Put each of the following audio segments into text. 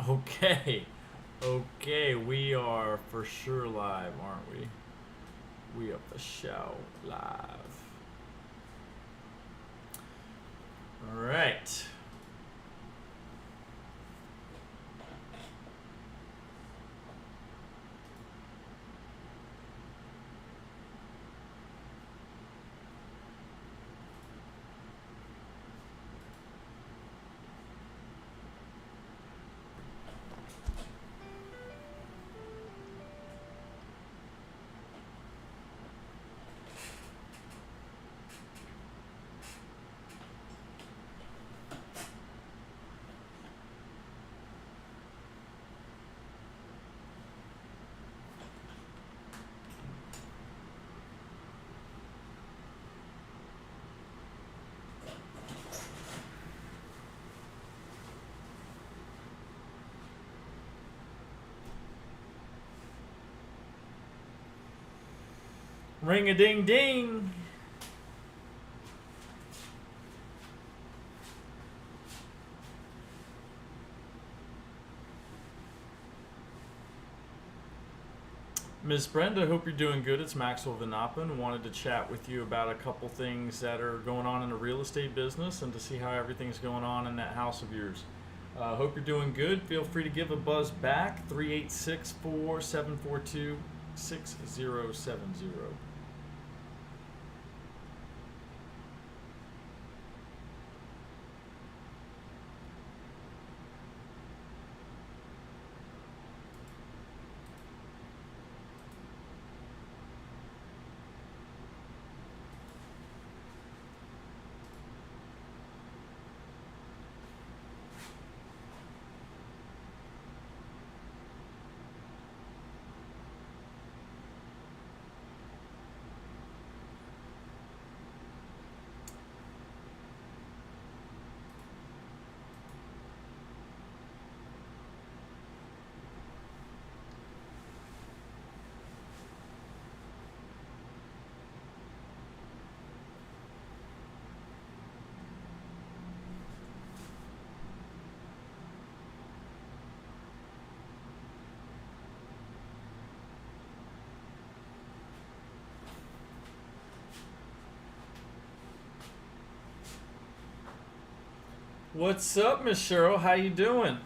Okay. Okay, we are for sure live, aren't we? We are for sure live. All right. Ring a ding ding. Ms. Brenda, hope you're doing good. It's Maxwell Vinapan. Wanted to chat with you about a couple things that are going on in the real estate business and to see how everything's going on in that house of yours. Hope you're doing good. Feel free to give a buzz back, 386-4742-6070. What's up, Miss Cheryl? How you doing?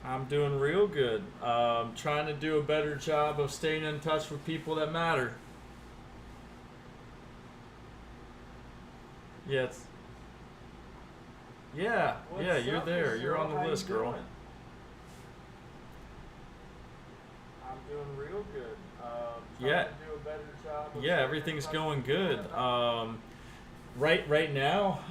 I'm doing real good. Trying to do a better job of staying in touch with people that matter. Yes. Yeah, yeah, What's you're up, there. You're Michelle? on the How you list, girl. doing? I'm doing real good. Trying Yeah, to do a better job of yeah, staying in everything's touch with going people good. that matter. Right now,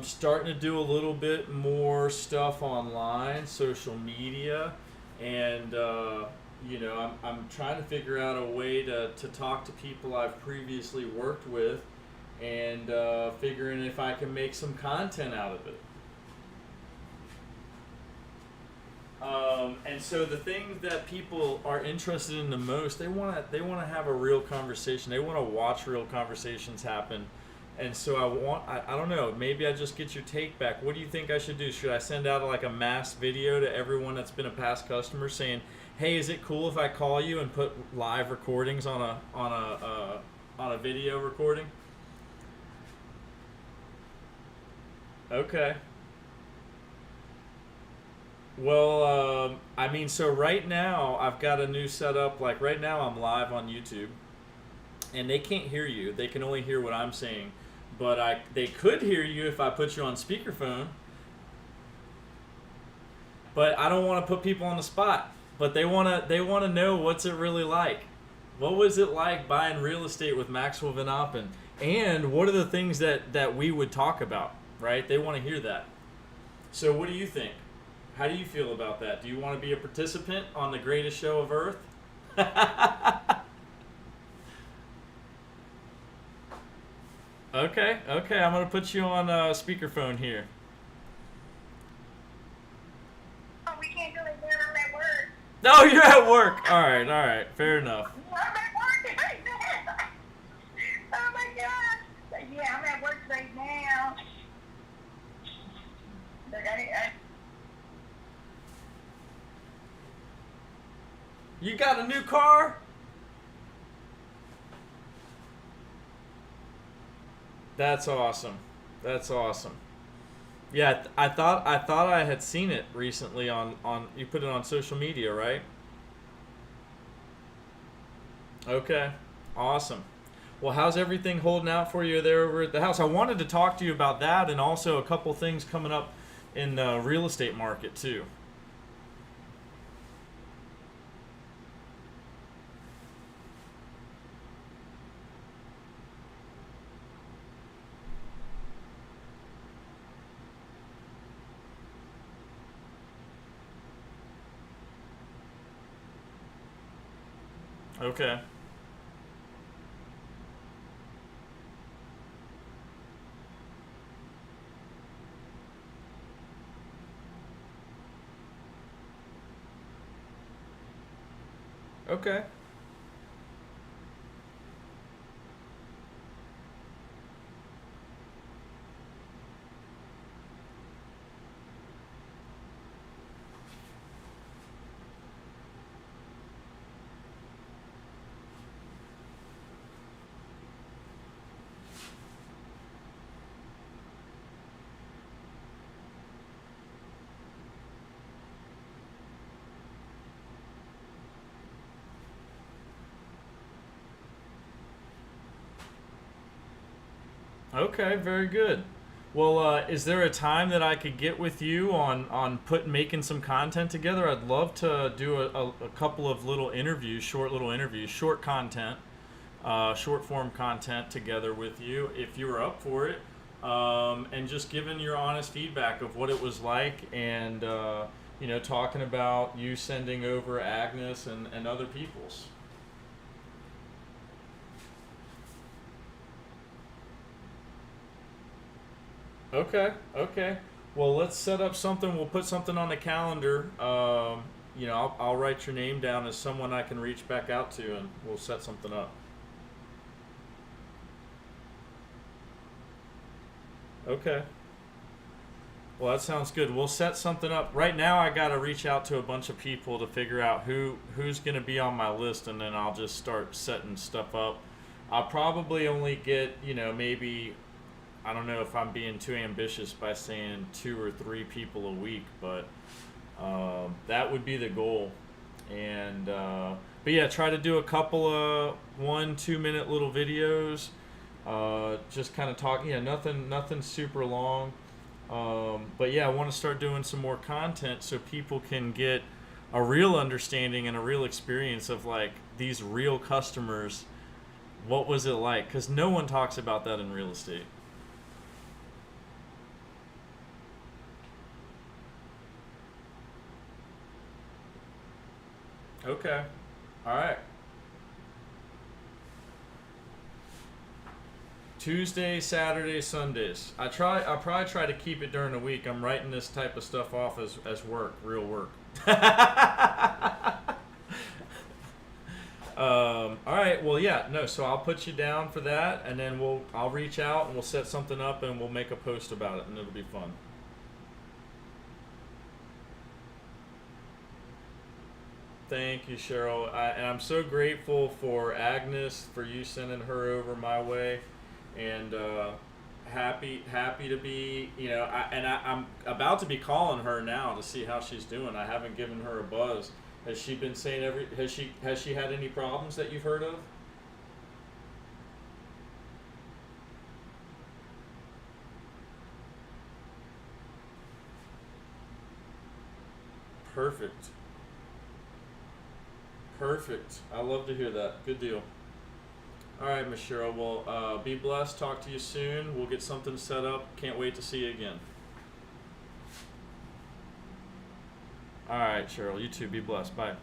starting to do a little bit more stuff online, social media, and I'm trying to figure out a way to talk to people I've previously worked with, and figuring if I can make some content out of it. And so the thing that people are interested in the most, they want to have a real conversation. They want to watch real conversations happen. And so I don't know, maybe I just get your take back. What do you think I should do? Should I send out like a mass video to everyone that's been a past customer saying, "Hey, is it cool if I call you and put live recordings on a video recording?" Okay. Well, I mean, so right now I've got a new setup. Like right now, I'm live on YouTube, and they can't hear you. They can only hear what I'm saying. But they could hear you if I put you on speakerphone. But I don't want to put people on the spot. But they wanna know what's it really like. What was it like buying real estate with Maxwell Van Oppen? And what are the things that we would talk about? Right? They want to hear that. So what do you think? How do you feel about that? Do you want to be a participant on the greatest show of Earth? Okay, okay. I'm gonna put you on speakerphone here. Oh, we can't do it when I'm at work. No, you're at work. All right. Fair enough. I'm at work right now. Oh my God. Yeah, I'm at work right now. Like I You got a new car? That's awesome. That's awesome. Yeah, I thought I had seen it recently on you put it on social media, right? Okay. Awesome. Well, how's everything holding out for you there over at the house? I wanted to talk to you about that and also a couple things coming up in the real estate market too. Okay. Okay. Okay, very good. Well, is there a time that I could get with you on making some content together? I'd love to do a couple of little interviews, short little interviews, short content, short form content together with you if you were up for it, and just giving your honest feedback of what it was like, and talking about you sending over Agnes and other people's. Okay, okay. Well, let's set up something. We'll put something on the calendar. I'll write your name down as someone I can reach back out to, and we'll set something up. Okay. Well, that sounds good. We'll set something up. Right now, I got to reach out to a bunch of people to figure out who's going to be on my list, and then I'll just start setting stuff up. I'll probably only get, maybe I don't know if I'm being too ambitious by saying 2 or 3 people a week, but that would be the goal. And but yeah, try to do a couple of 1-2 minute little videos. Just kind of talk. Yeah, nothing super long. But yeah, I want to start doing some more content so people can get a real understanding and a real experience of like these real customers. What was it like? Because no one talks about that in real estate. Okay. All right. Tuesday, Saturday, Sundays. I'll probably try to keep it during the week. I'm writing this type of stuff off as work, real work. All right. Well, yeah. No. So I'll put you down for that, and then I'll reach out and we'll set something up and we'll make a post about it, and it'll be fun. Thank you, Cheryl. And I'm so grateful for Agnes for you sending her over my way, and happy to be. I'm about to be calling her now to see how she's doing. I haven't given her a buzz. Has she been saying has she had any problems that you've heard of? Perfect. Perfect. I love to hear that. Good deal. All right, Miss Cheryl. Well, be blessed. Talk to you soon. We'll get something set up. Can't wait to see you again. All right, Cheryl. You too. Be blessed. Bye.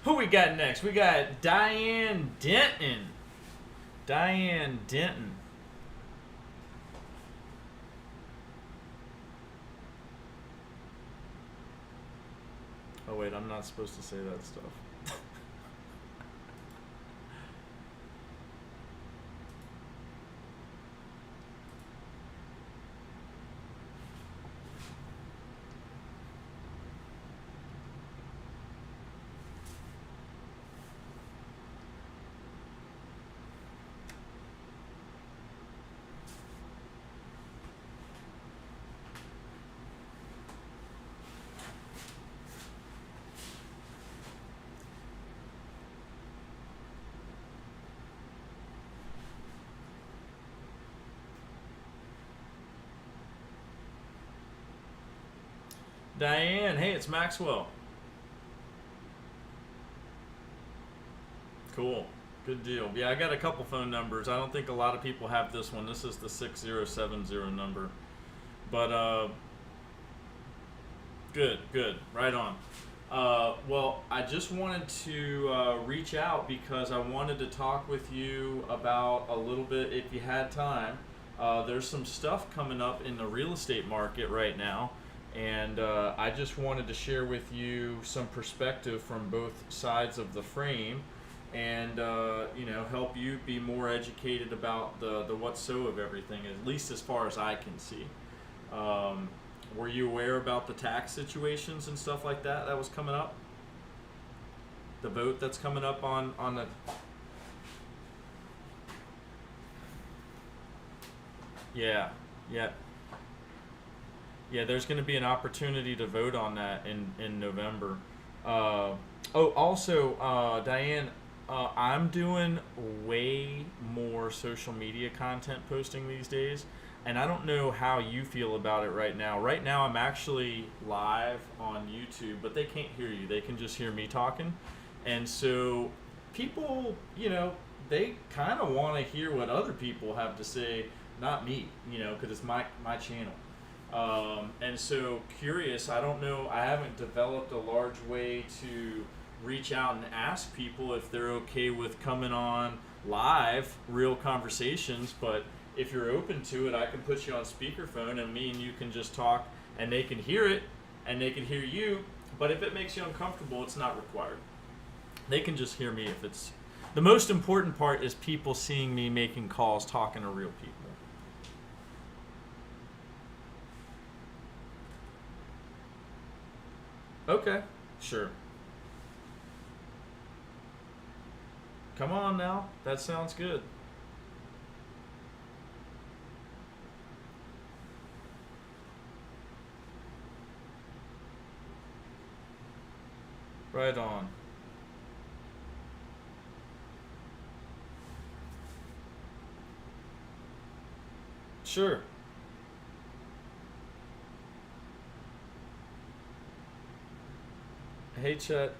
Who we got next? We got Diane Denton. Diane Denton. Oh wait, I'm not supposed to say that stuff. Diane, hey, it's Maxwell. Cool. Good deal. Yeah, I got a couple phone numbers. I don't think a lot of people have this one. This is the 6070 number. But, good. Right on. Well, I just wanted to reach out because I wanted to talk with you about a little bit, if you had time. There's some stuff coming up in the real estate market right now. And I just wanted to share with you some perspective from both sides of the frame, and help you be more educated about the what's so of everything, at least as far as I can see. Were you aware about the tax situations and stuff like that was coming up? The vote that's coming up on the... Yeah. Yeah, there's going to be an opportunity to vote on that in November. Also, Diane, I'm doing way more social media content posting these days, and I don't know how you feel about it right now. Right now, I'm actually live on YouTube, but they can't hear you. They can just hear me talking. And so people, they kind of want to hear what other people have to say, not me, because it's my channel. And so curious, I don't know, I haven't developed a large way to reach out and ask people if they're okay with coming on live, real conversations, but if you're open to it, I can put you on speakerphone and me and you can just talk and they can hear it and they can hear you, but if it makes you uncomfortable, it's not required. They can just hear me if it's... The most important part is people seeing me making calls, talking to real people. Okay, sure. Come on now, that sounds good. Right on. Sure. Hey, Chet.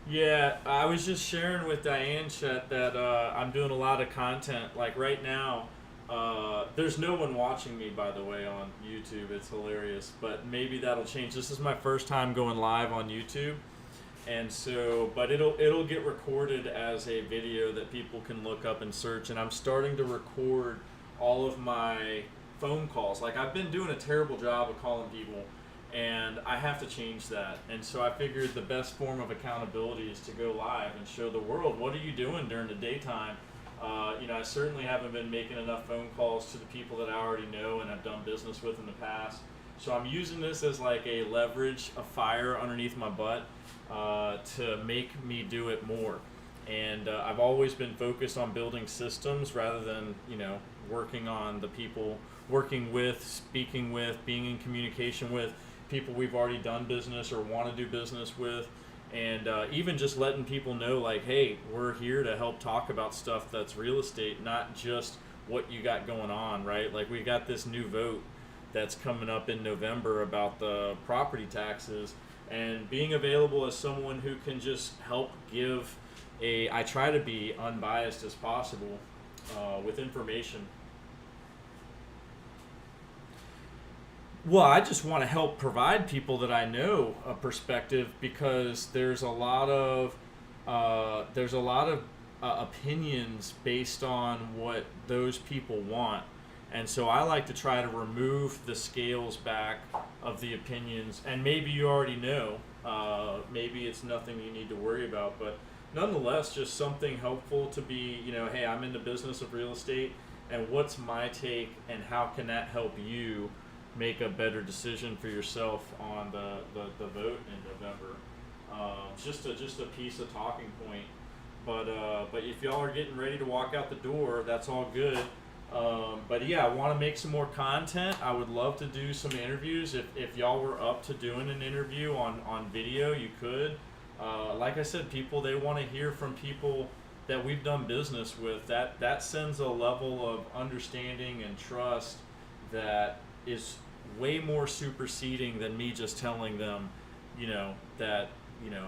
Yeah, I was just sharing with Diane, Chet, that I'm doing a lot of content. Like right now, there's no one watching me, by the way, on YouTube. It's hilarious, but maybe that'll change. This is my first time going live on YouTube, and so, but it'll get recorded as a video that people can look up and search. And I'm starting to record all of my phone calls. Like I've been doing a terrible job of calling people, and I have to change that. And so I figured the best form of accountability is to go live and show the world, what are you doing during the daytime? I certainly haven't been making enough phone calls to the people that I already know and have done business with in the past. So I'm using this as like a leverage, a fire underneath my butt to make me do it more. And I've always been focused on building systems rather than, working on the people, working with, speaking with, being in communication with people we've already done business or want to do business with. And even just letting people know, like, hey, we're here to help talk about stuff that's real estate, not just what you got going on, right? Like, we got this new vote that's coming up in November about the property taxes, and being available as someone who can just help give I try to be unbiased as possible with information. Well, I just want to help provide people that I know a perspective because there's a lot of opinions based on what those people want, and so I like to try to remove the scales back of the opinions. And maybe you already know, maybe it's nothing you need to worry about, but nonetheless, just something helpful to be, hey, I'm in the business of real estate, and what's my take, and how can that help you make a better decision for yourself on the vote in November. Just a piece of talking point. But if y'all are getting ready to walk out the door, that's all good. But yeah, I want to make some more content. I would love to do some interviews. If y'all were up to doing an interview on video, you could. Like I said, they want to hear from people that we've done business with. That sends a level of understanding and trust that is way more superseding than me just telling them, that,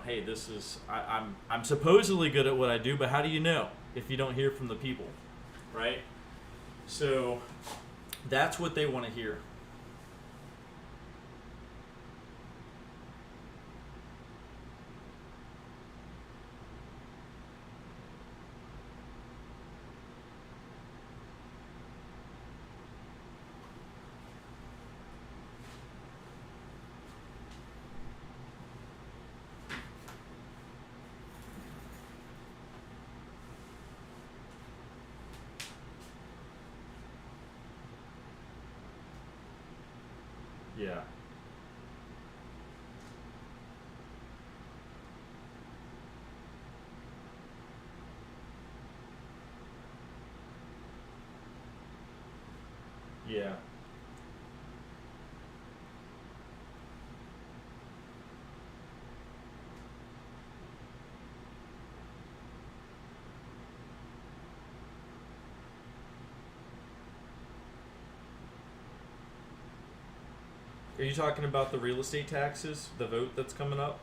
hey, this is, I'm supposedly good at what I do, but how do you know if you don't hear from the people, right? So that's what they want to hear. Yeah. Yeah. Are you talking about the real estate taxes, the vote that's coming up?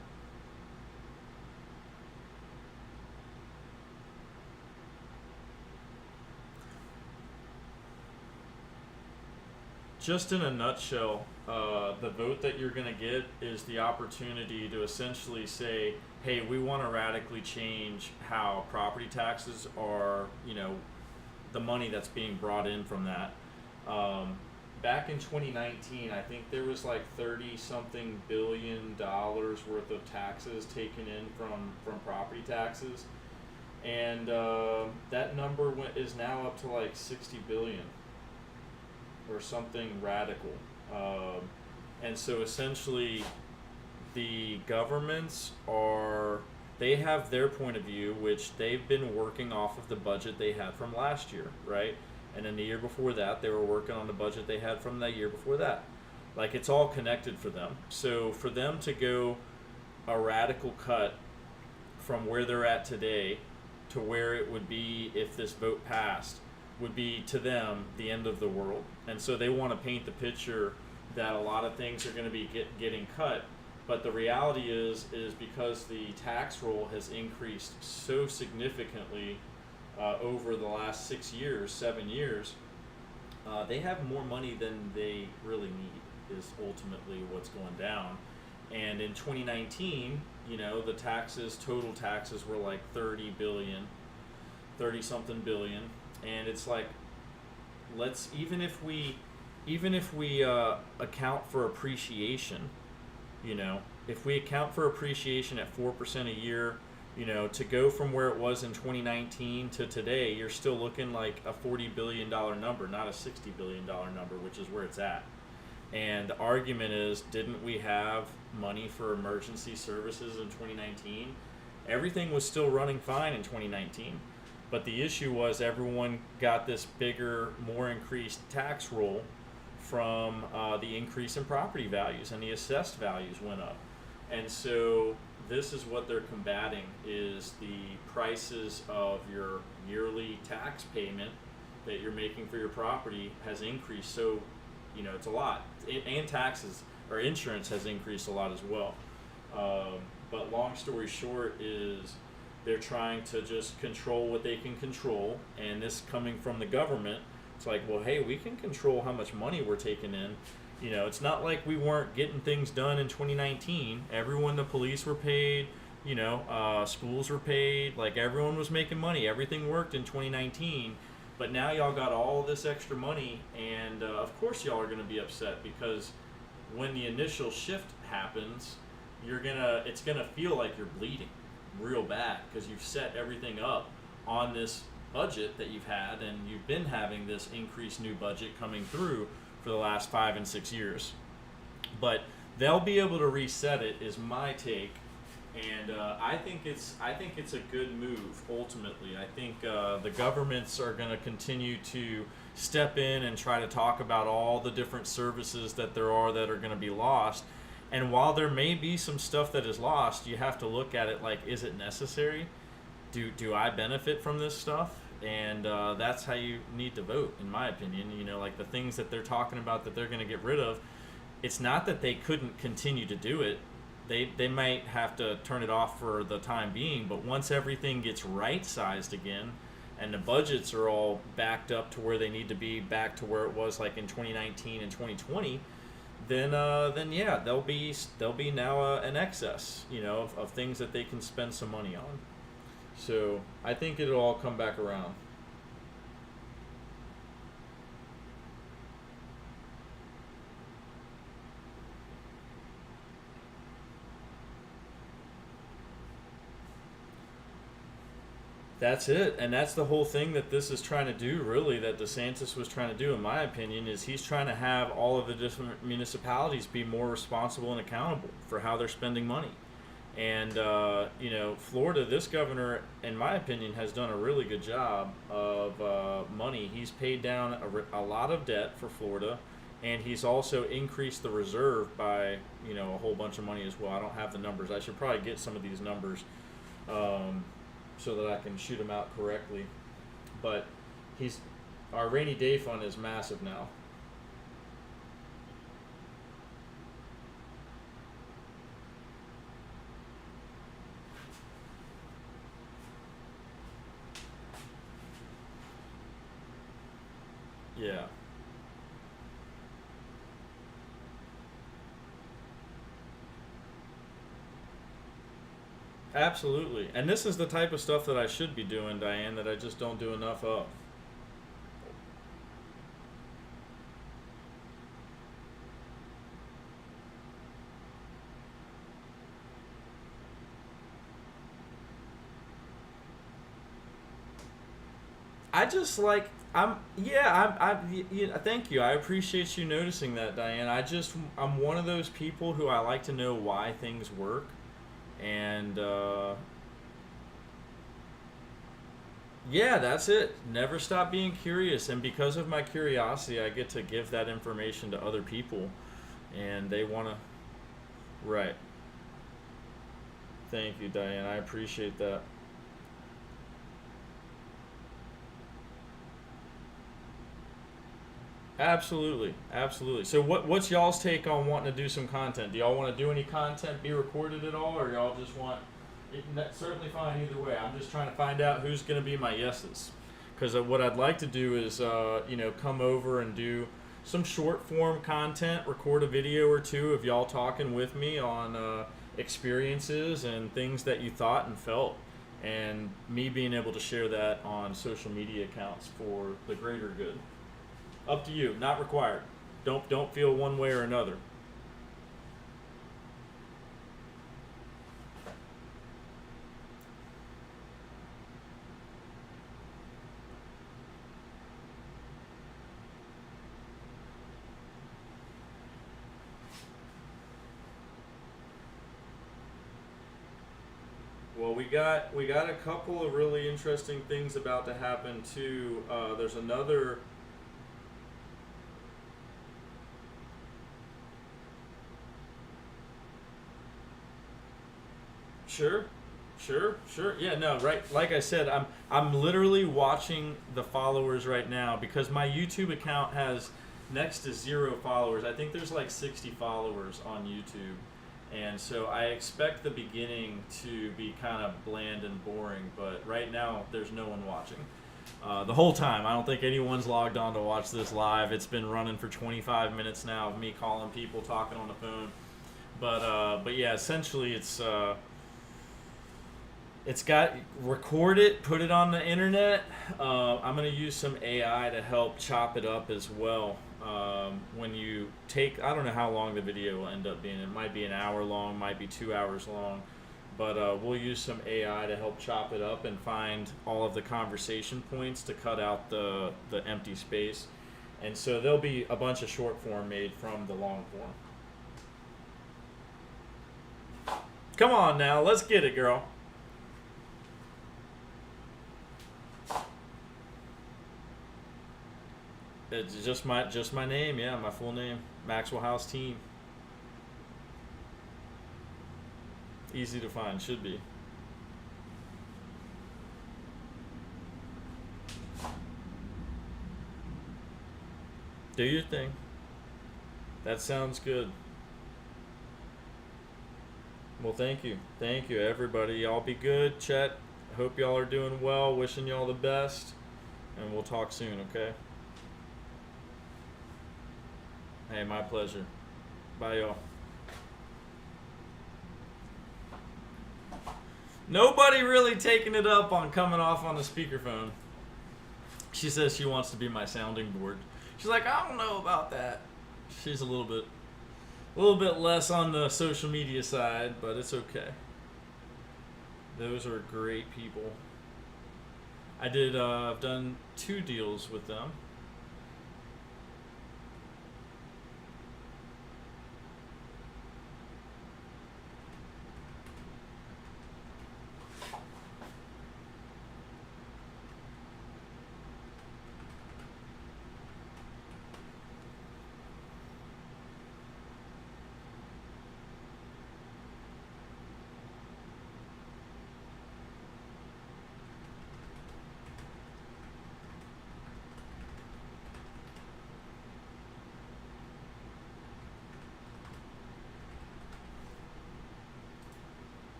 Just in a nutshell, the vote that you're going to get is the opportunity to essentially say, hey, we want to radically change how property taxes are, the money that's being brought in from that. Back in 2019, I think there was like 30 something billion dollars worth of taxes taken in from property taxes. And that number is now up to like 60 billion or something radical. And so essentially the governments they have their point of view, which they've been working off of the budget they had from last year, right? And then the year before that, they were working on the budget they had from that year before that. Like, it's all connected for them. So for them to go a radical cut from where they're at today to where it would be if this vote passed would be, to them, the end of the world. And so they want to paint the picture that a lot of things are going to be getting cut. But the reality is because the tax roll has increased so significantly over the last 7 years, they have more money than they really need, is ultimately what's going down. And in 2019, the total taxes were like 30 something billion. And it's like, even if we account for appreciation, if we account for appreciation at 4% a year, to go from where it was in 2019 to today, you're still looking like a $40 billion number, not a $60 billion number, which is where it's at. And the argument is, didn't we have money for emergency services in 2019? Everything was still running fine in 2019. But the issue was everyone got this bigger, more increased tax roll from the increase in property values, and the assessed values went up. And so this is what they're combating, is the prices of your yearly tax payment that you're making for your property has increased. So, it's a lot. And taxes or insurance has increased a lot as well. But long story short is they're trying to just control what they can control, and this coming from the government It's like, well, hey, we can control how much money we're taking in. You know, it's not like we weren't getting things done in 2019. Everyone, the police were paid. You know, schools were paid. Like, everyone was making money. Everything worked in 2019. But now y'all got all this extra money, and of course y'all are going to be upset, because when the initial shift happens, it's gonna feel like you're bleeding real bad, because you've set everything up on this budget that you've had, and you've been having this increased new budget coming through for the last 5 and 6 years. But they'll be able to reset it, is my take, and I think it's a good move. Ultimately, I think the governments are going to continue to step in and try to talk about all the different services that there are that are going to be lost. And while there may be some stuff that is lost, you have to look at it like, is it necessary? Do I benefit from this stuff? And that's how you need to vote, in my opinion. You know, like the things that they're talking about that they're going to get rid of, it's not that they couldn't continue to do it. They might have to turn it off for the time being, but once everything gets right-sized again, and the budgets are all backed up to where they need to be, back to where it was like in 2019 and 2020, then yeah, there'll be now an excess, you know, of things that they can spend some money on. So I think it'll all come back around. That's it, and that's the whole thing that this is trying to do, really, that DeSantis was trying to do, in my opinion, is he's trying to have all of the different municipalities be more responsible and accountable for how they're spending money. And, you know, Florida, this governor, in my opinion, has done a really good job of money. He's paid down a lot of debt for Florida, and he's also increased the reserve by, you know, a whole bunch of money as well. I don't have the numbers. I should probably get some of these numbers. So that I can shoot them out correctly. But our rainy day fund is massive now. Yeah. Absolutely. And this is the type of stuff that I should be doing, Diane, that I just don't do enough of. I just like yeah, thank you. I appreciate you noticing that, Diane. I'm one of those people who I like to know why things work, and yeah, that's it. Never stop being curious, and because of my curiosity, I get to give that information to other people, and they want to. Right. Thank you, Diane. I appreciate that. Absolutely, absolutely. So what's y'all's take on wanting to do some content? Do y'all want to do any content, be recorded at all, or y'all just want? That's certainly fine either way. I'm just trying to find out who's going to be my yeses, because what I'd like to do is you know, come over and do some short form content, record a video or two of y'all talking with me on experiences and things that you thought and felt, and me being able to share that on social media accounts for the greater good. Up to you, not required. Don't feel one way or another. Well, we got a couple of really interesting things about to happen too. There's another. Sure, sure. Yeah, no, right. Like I said, I'm literally watching the followers right now, because my YouTube account has next to 0 followers. I think there's like 60 followers on YouTube, and so I expect the beginning to be kind of bland and boring. But right now, there's no one watching. the whole time. I don't think anyone's logged on to watch this live. It's been running for 25 minutes now of me calling people, talking on the phone. But yeah, essentially it's got record it, put it on the internet. I'm gonna use some AI to help chop it up as well. When you take, I don't know how long the video will end up being. It might be an hour long, might be 2 hours long, but we'll use some AI to help chop it up and find all of the conversation points to cut out the empty space. And so there'll be a bunch of short form made from the long form. Come on now, let's get it, girl. It's just my name, yeah, my full name, Maxwell House Team. Easy to find, should be. Do your thing. That sounds good. Well, thank you, everybody. Y'all be good. Chet, hope y'all are doing well. Wishing y'all the best, and we'll talk soon. Okay. Hey, my pleasure. Bye, y'all. Nobody really taking it up on coming off on the speakerphone. She says she wants to be my sounding board. She's like, I don't know about that. She's a little bit less on the social media side, but it's okay. Those are great people. I've done 2 deals with them.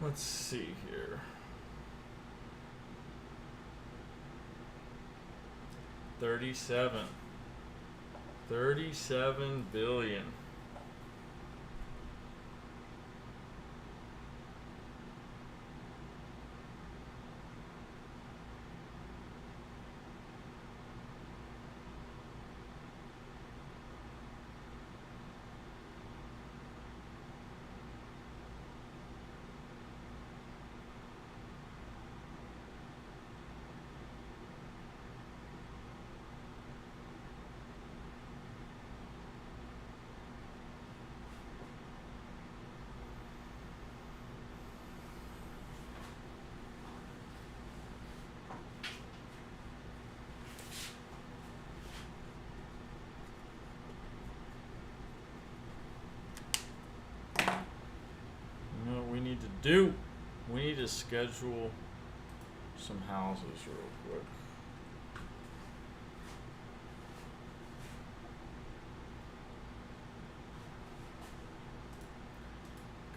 Let's see here. 37 billion. We need to schedule some houses real quick.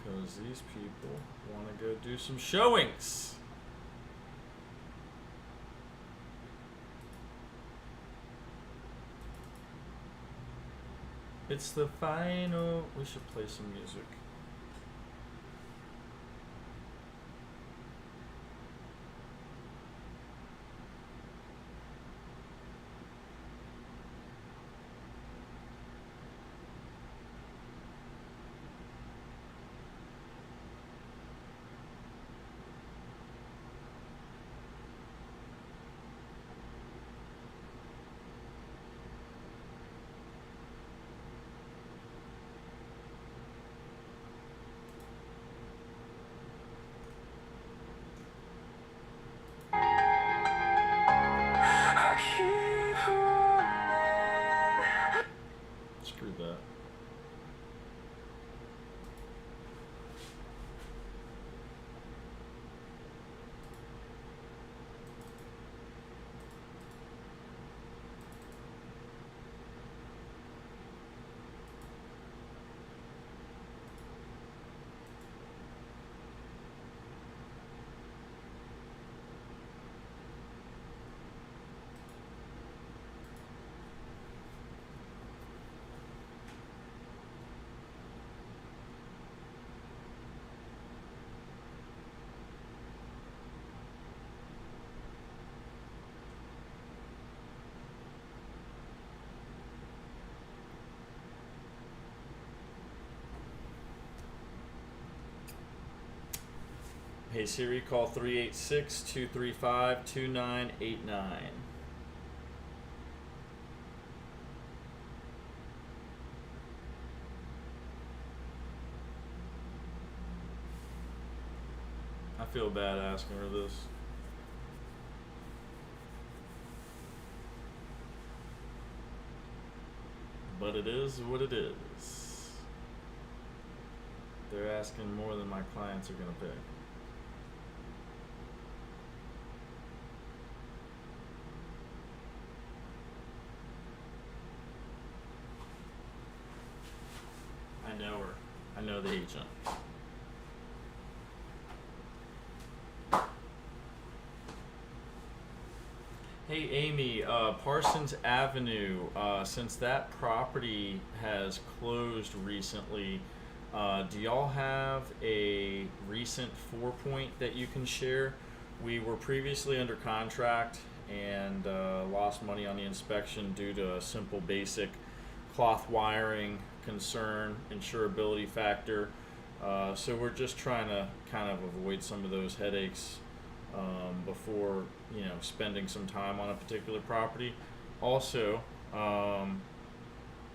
Because these people want to go do some showings. It's the final. We should play some music. Hey Siri, call 386-235-2989. I feel bad asking her this. But it is what it is. They're asking more than my clients are gonna pay. I know her. I know the agent. Hey Amy, Parsons Avenue, since that property has closed recently, do y'all have a recent 4-point that you can share? We were previously under contract and lost money on the inspection due to a simple basic cloth wiring concern, insurability factor. So we're just trying to kind of avoid some of those headaches before spending some time on a particular property. Also,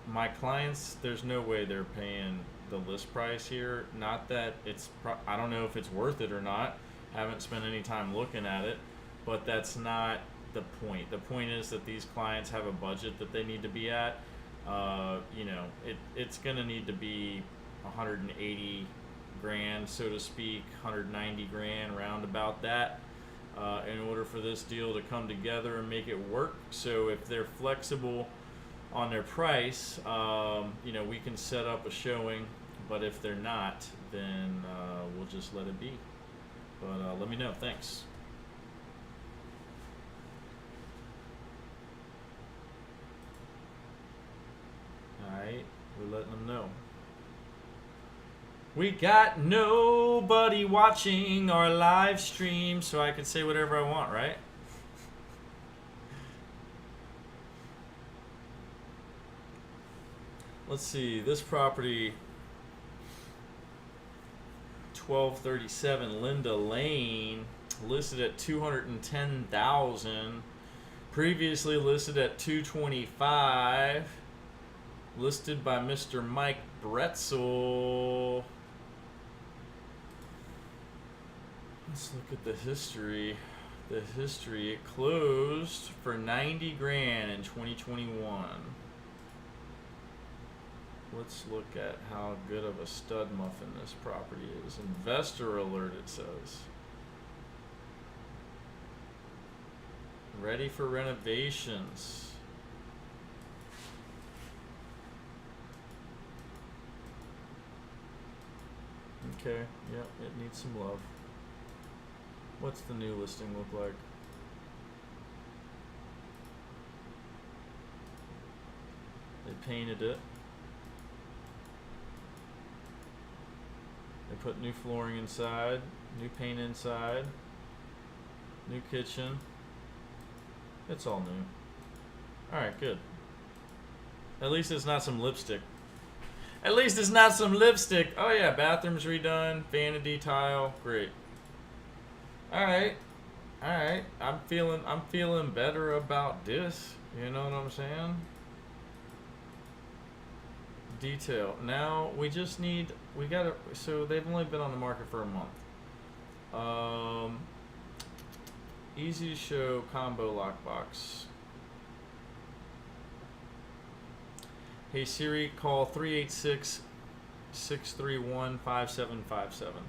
my clients, there's no way they're paying the list price here. Not that it's I don't know if it's worth it or not. Haven't spent any time looking at it, but that's not the point. The point is that these clients have a budget that they need to be at. It's gonna need to be 180 grand, so to speak, 190 grand, round about that, in order for this deal to come together and make it work. So if they're flexible on their price, we can set up a showing, but if they're not, then we'll just let it be. But let me know. Thanks. Alright, we're letting them know. We got nobody watching our live stream, so I can say whatever I want, right? Let's see, this property, 1237 Linda Lane, listed at $210,000, previously listed at $225,000, listed by Mr. Mike Bretzel. Let's look at the history. The history, it closed for 90 grand in 2021. Let's look at how good of a stud muffin this property is. Investor alert, it says. Ready for renovations. Okay, yep, it needs some love. What's the new listing look like? They painted it. They put new flooring inside, new paint inside, new kitchen. It's all new. Alright, good. At least it's not some lipstick. At least it's not some lipstick. Oh yeah, bathroom's redone, vanity tile, great. Alright. Alright. I'm feeling better about this. You know what I'm saying? Detail. Now so they've only been on the market for a month. Easy to show combo lockbox. Hey Siri, call 386-631-5757.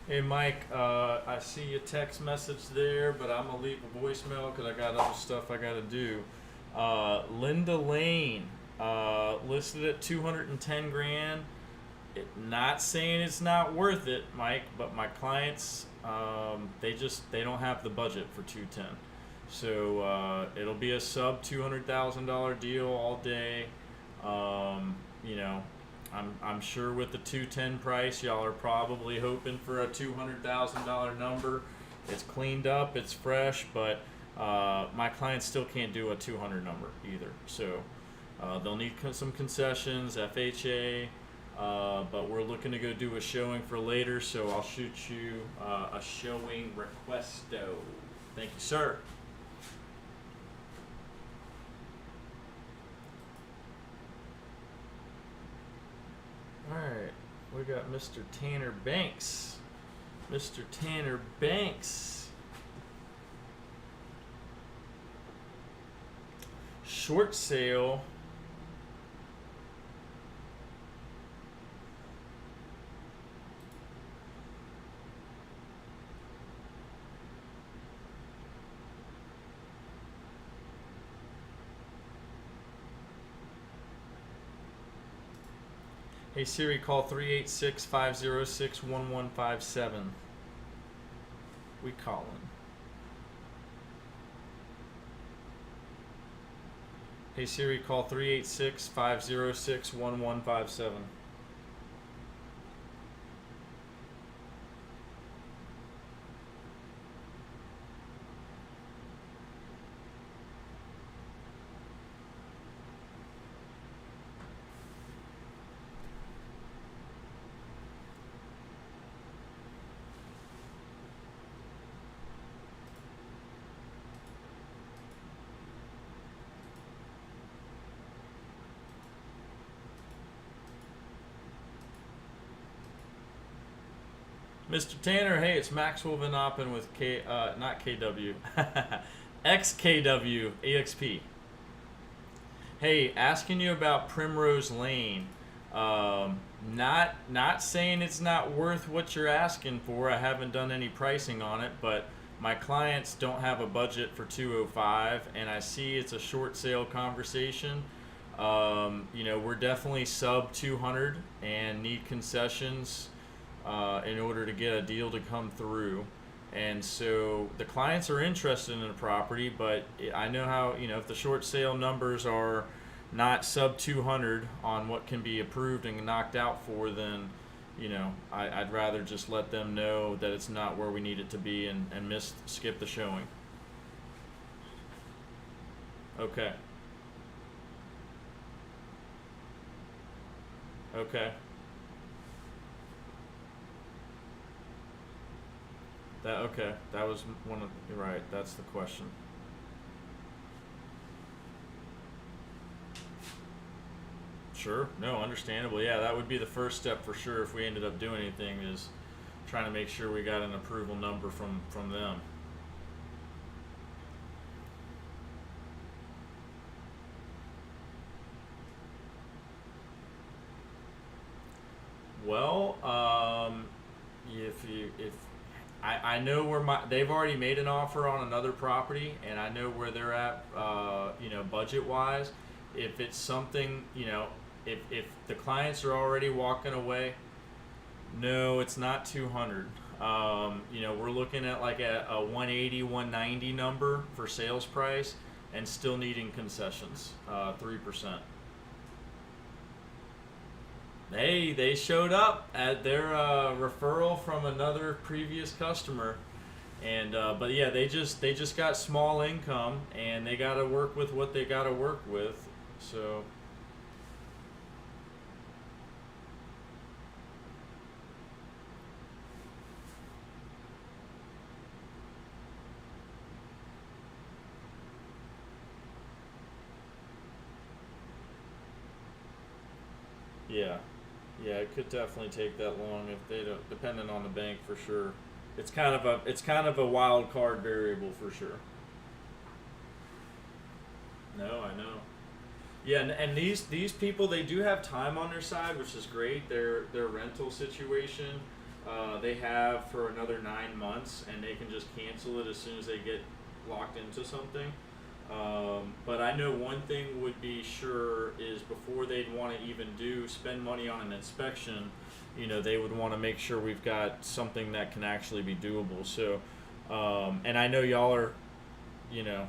Hey Mike, I see your text message there, but I'm gonna leave a voicemail because I got other stuff I gotta do. Linda Lane, listed at 210 grand. Not saying it's not worth it, Mike, but my clients, they don't have the budget for 210. So it'll be a sub $200,000 deal all day. You know, I'm sure with the 210 price, y'all are probably hoping for a $200,000 number. It's cleaned up, it's fresh, but my clients still can't do a 200 number either. So they'll need some concessions, FHA, but we're looking to go do a showing for later. So I'll shoot you a showing requesto. Thank you, sir. Alright, we got Mr. Tanner Banks. Mr. Tanner Banks. Short sale. Hey Siri, call 386-506-1157. We calling. Hey Siri, call 386-506-1157. Mr. Tanner, hey, it's Maxwell Van Oppen with not KW, XKW EXP. Hey, asking you about Primrose Lane. Not saying it's not worth what you're asking for. I haven't done any pricing on it, but my clients don't have a budget for 205, and I see it's a short sale conversation. You know, we're definitely sub 200 and need concessions in order to get a deal to come through. And so the clients are interested in the property, but I know how, you know, if the short sale numbers are not sub 200 on what can be approved and knocked out for, then, you know, I'd rather just let them know that it's not where we need it to be and skip the showing. Okay. Okay. Okay, that was one of, right, that's the question. Sure, no, understandable. Yeah, that would be the first step for sure if we ended up doing anything, is trying to make sure we got an approval number from them. Well, if I know where they've already made an offer on another property, and I know where they're at, you know, budget wise. If it's something, you know, if the clients are already walking away, no, it's not 200. You know, we're looking at like a 180, 190 number for sales price, and still needing concessions, 3%. Hey, they showed up at their referral from another previous customer, and but yeah, they just got small income, and they got to work with what they got to work with. So yeah. Yeah, it could definitely take that long if they don't, depending on the bank for sure. It's kind of a wild card variable for sure. No, I know. Yeah, and these people, they do have time on their side, which is great. Their rental situation, they have for another 9 months, and they can just cancel it as soon as they get locked into something. But I know one thing would be sure is before they'd want to even spend money on an inspection, you know, they would want to make sure we've got something that can actually be doable. So, and I know y'all are you know.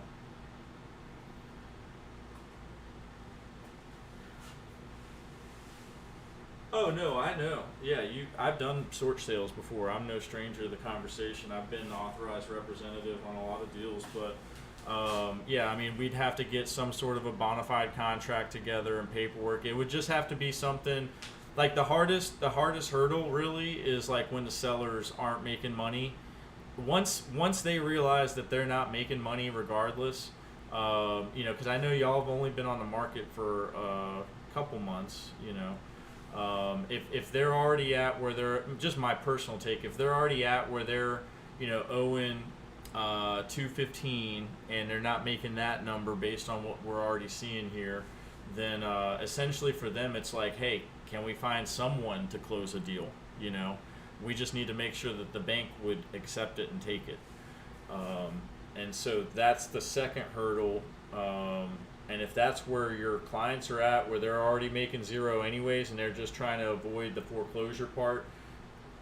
Oh no, I know. Yeah, I've done short sales before. I'm no stranger to the conversation. I've been authorized representative on a lot of deals, but yeah, I mean, we'd have to get some sort of a bona fide contract together and paperwork. It would just have to be something like the hardest hurdle really is like when the sellers aren't making money. Once they realize that they're not making money regardless, because I know y'all have only been on the market for a couple months, if they're already at where they're, just my personal take, if they're already at where they're owing 215 and they're not making that number based on what we're already seeing here, then essentially for them it's like, hey, can we find someone to close a deal? We just need to make sure that the bank would accept it and take it. And so that's the second hurdle. And if that's where your clients are at, where they're already making zero anyways, and they're just trying to avoid the foreclosure part,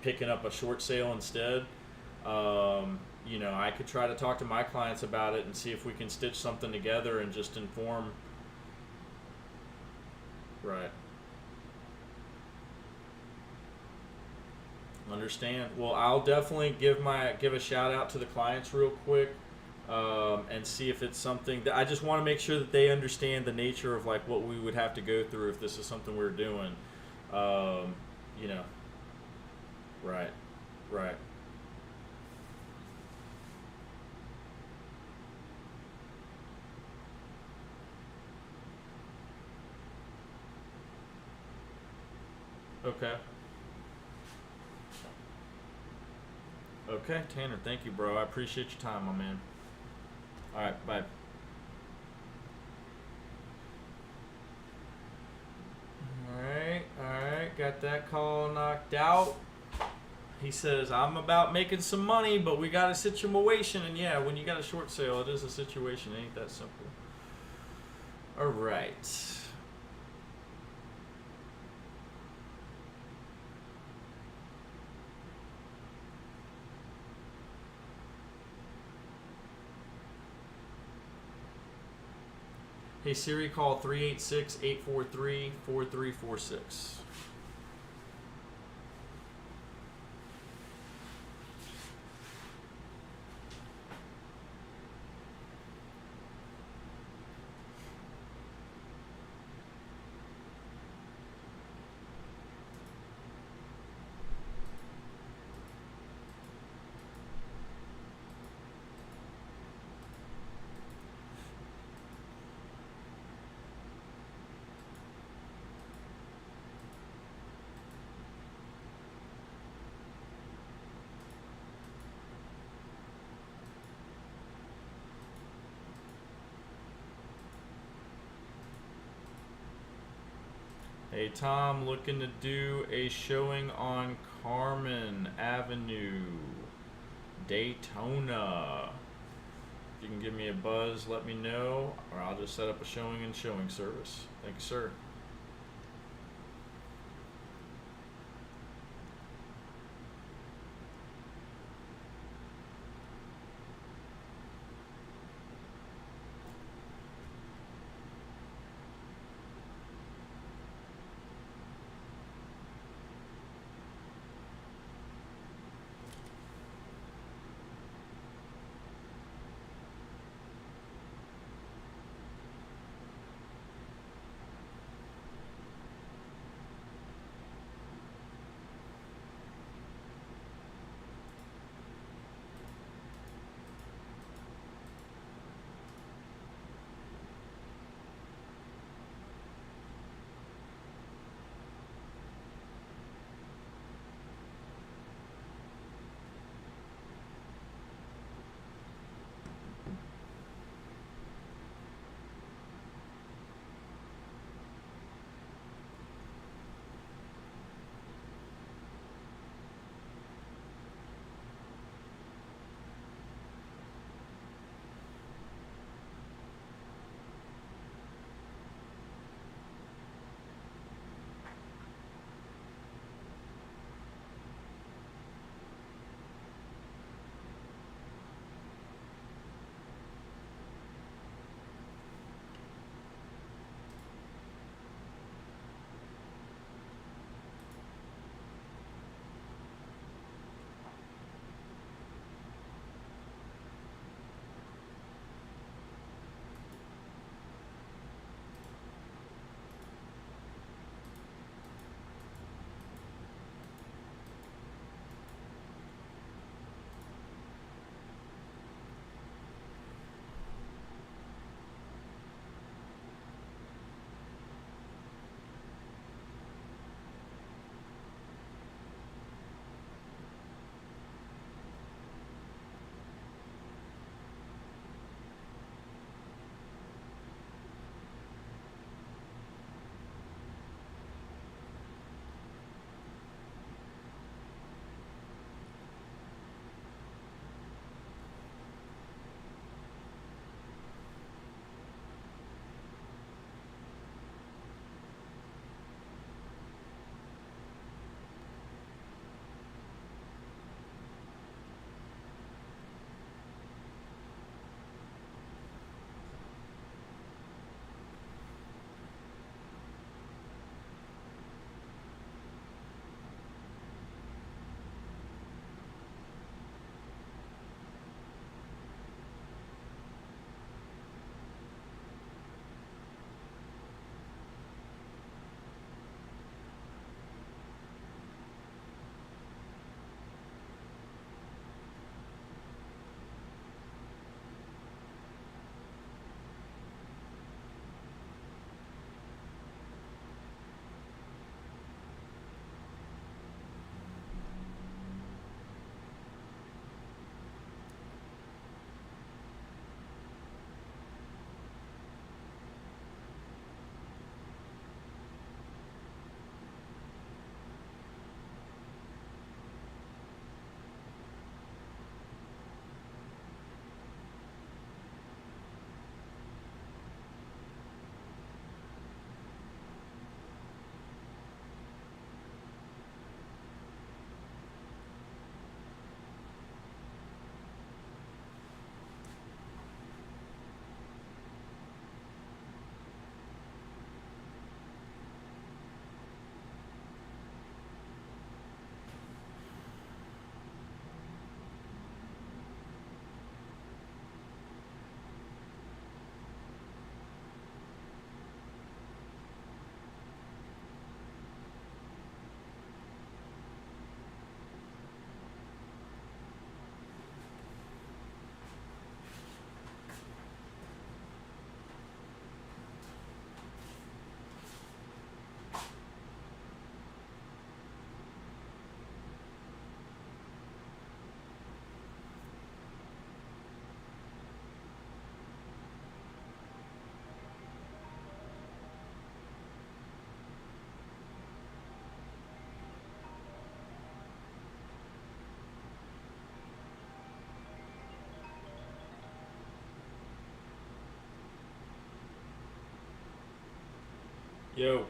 picking up a short sale instead, I could try to talk to my clients about it and see if we can stitch something together and just inform. Right. Understand. Well, I'll definitely give a shout out to the clients real quick, and see if it's something that I just want to make sure that they understand the nature of like what we would have to go through if this is something we're doing. Right, right. Okay. Okay, Tanner. Thank you, bro. I appreciate your time, my man. All right, bye. All right. Got that call knocked out. He says, I'm about making some money, but we got a situation. And yeah, when you got a short sale, it is a situation. It ain't that simple. All right. Hey Siri, call 386-843-4346. Hey Tom, looking to do a showing on Carmen Avenue, Daytona. If you can give me a buzz, let me know, or I'll just set up a showing and showing service. Thank you, sir. Yo.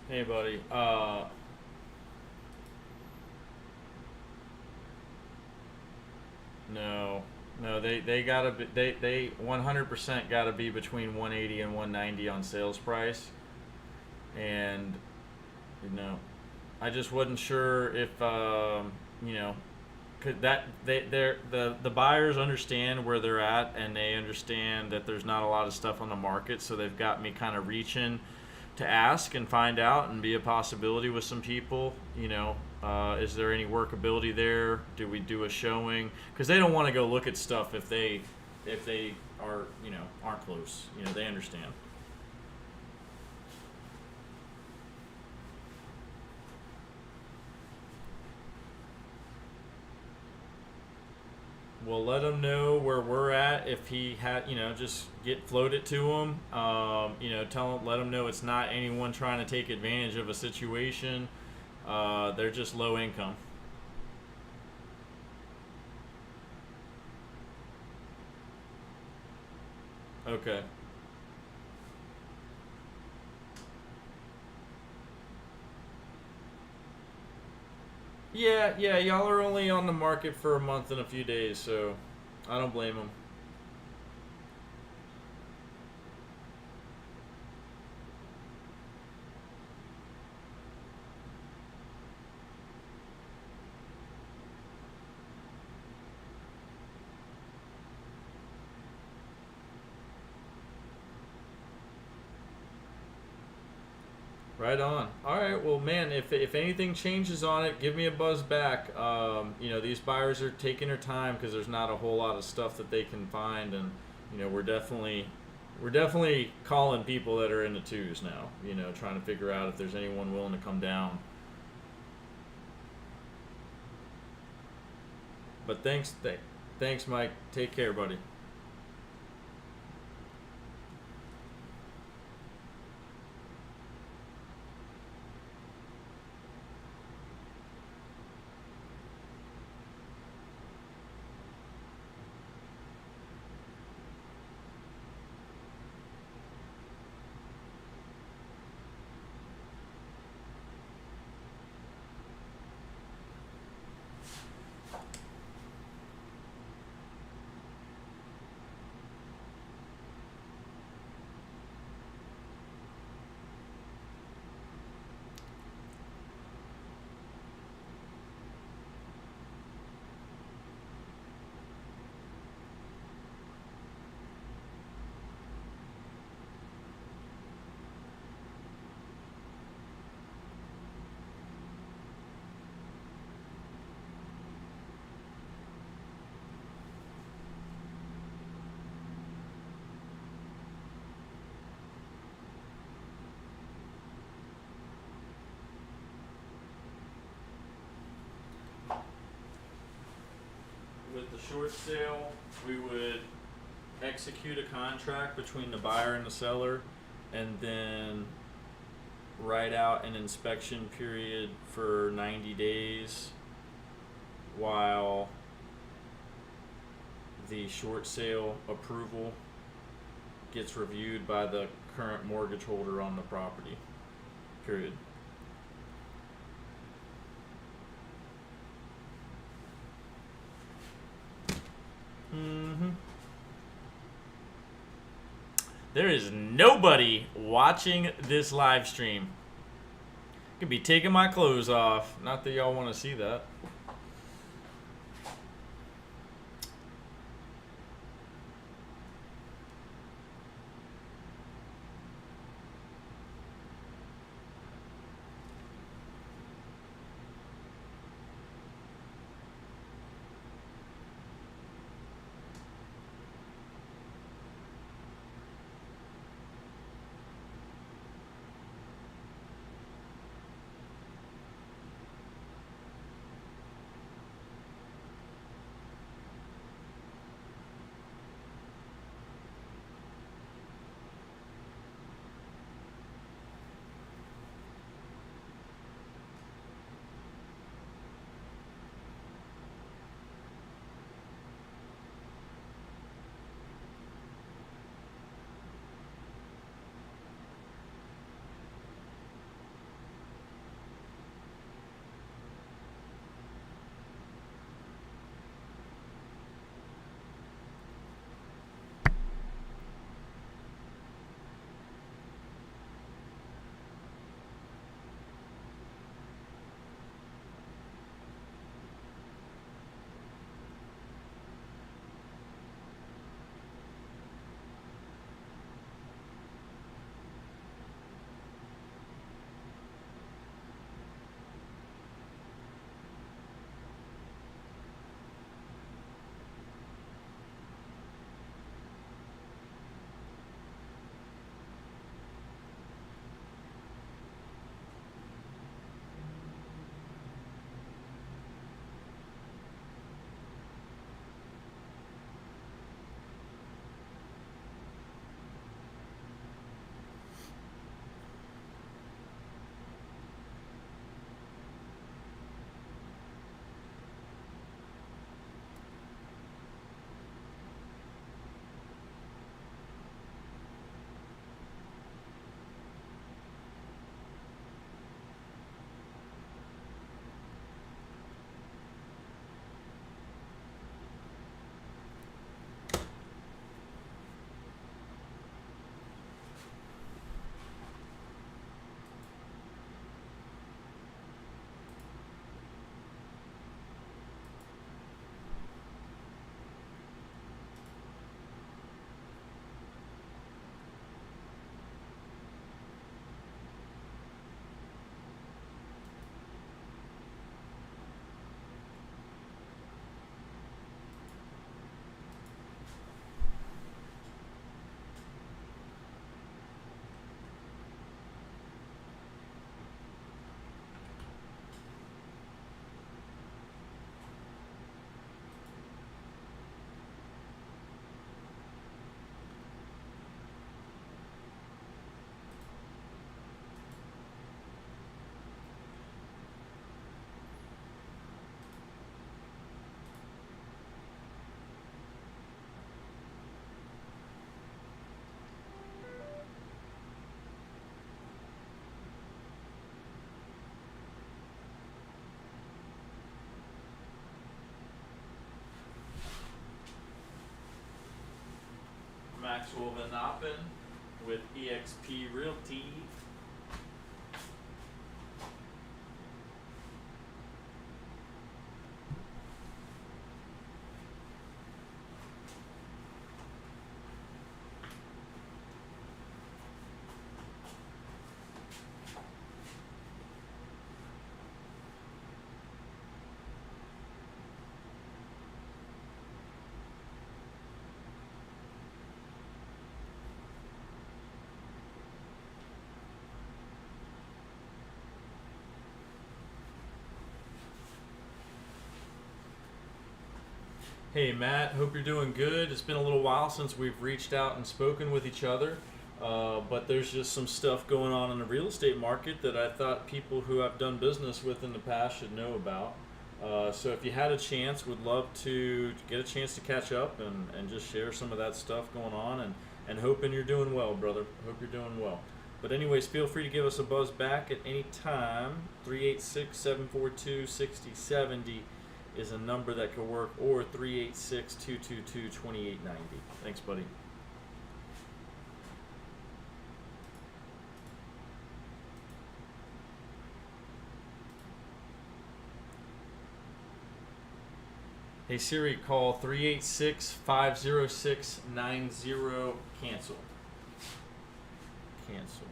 Hey, buddy. No. No, they gotta be, they 100% gotta be between 180 and 190 on sales price. And, you know, I just wasn't sure if, you know, could that the buyers understand where they're at, and they understand that there's not a lot of stuff on the market, so they've got me kind of reaching to ask and find out and be a possibility with some people. You know, is there any workability there? Do we do a showing? Because they don't want to go look at stuff if they are, you know, aren't close. You know, they understand. We'll let him know where we're at. If he had, you know, just float it to him. You know, let him know it's not anyone trying to take advantage of a situation. They're just low income. Okay. Yeah, y'all are only on the market for a month and a few days, so I don't blame them. Right on. All right. Well, man, if anything changes on it, give me a buzz back. You know, these buyers are taking their time because there's not a whole lot of stuff that they can find, and you know, we're definitely calling people that are in the twos now. You know, trying to figure out if there's anyone willing to come down. But thanks, Mike. Take care, buddy. With the short sale, we would execute a contract between the buyer and the seller, and then write out an inspection period for 90 days while the short sale approval gets reviewed by the current mortgage holder on the property. Period. Mm-hmm. There is nobody watching this live stream. Could be taking my clothes off. Not that y'all want to see that. Maxwell Van Noppen with eXp Realty. Hey Matt, hope you're doing good. It's been a little while since we've reached out and spoken with each other, but there's just some stuff going on in the real estate market that I thought people who I've done business with in the past should know about. So if you had a chance, would love to get a chance to catch up and just share some of that stuff going on, and hoping you're doing well, brother. Hope you're doing well. But anyways, feel free to give us a buzz back at any time. 386-742-6070 is a number that could work, or 386-222-2890. Thanks, buddy. Hey Siri, call 386-506-90. Cancel. Cancel.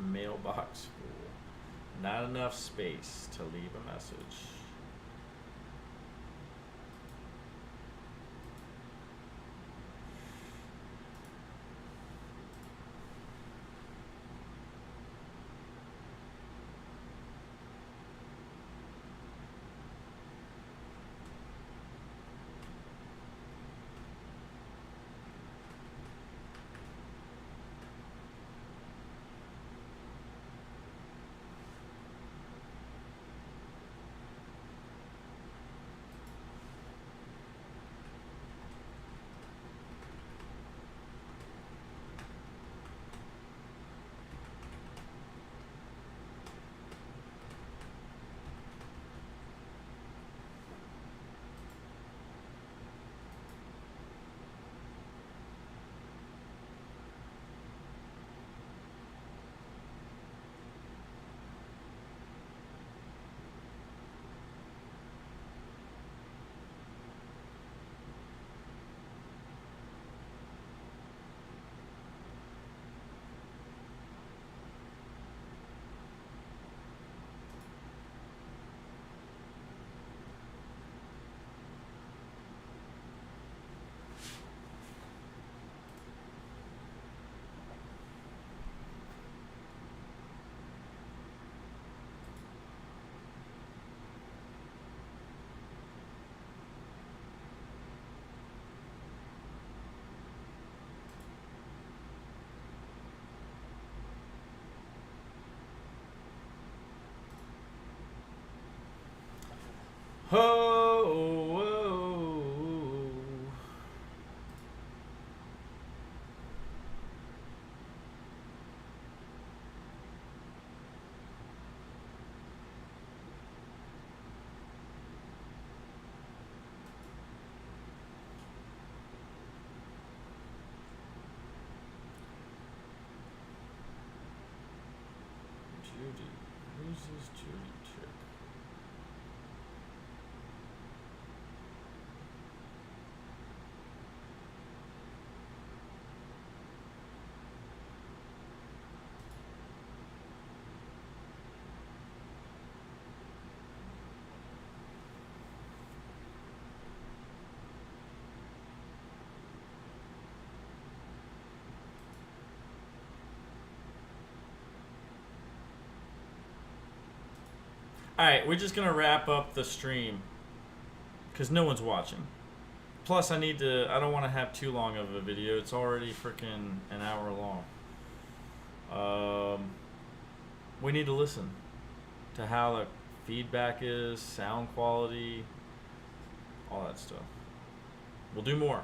Mailbox full. Not enough space to leave a message. Ho, whoa. Judy. Who's this Judy chick? Alright, we're just going to wrap up the stream because no one's watching. Plus, I don't want to have too long of a video. It's already freaking an hour long. We need to listen to how the feedback is, sound quality, all that stuff. We'll do more.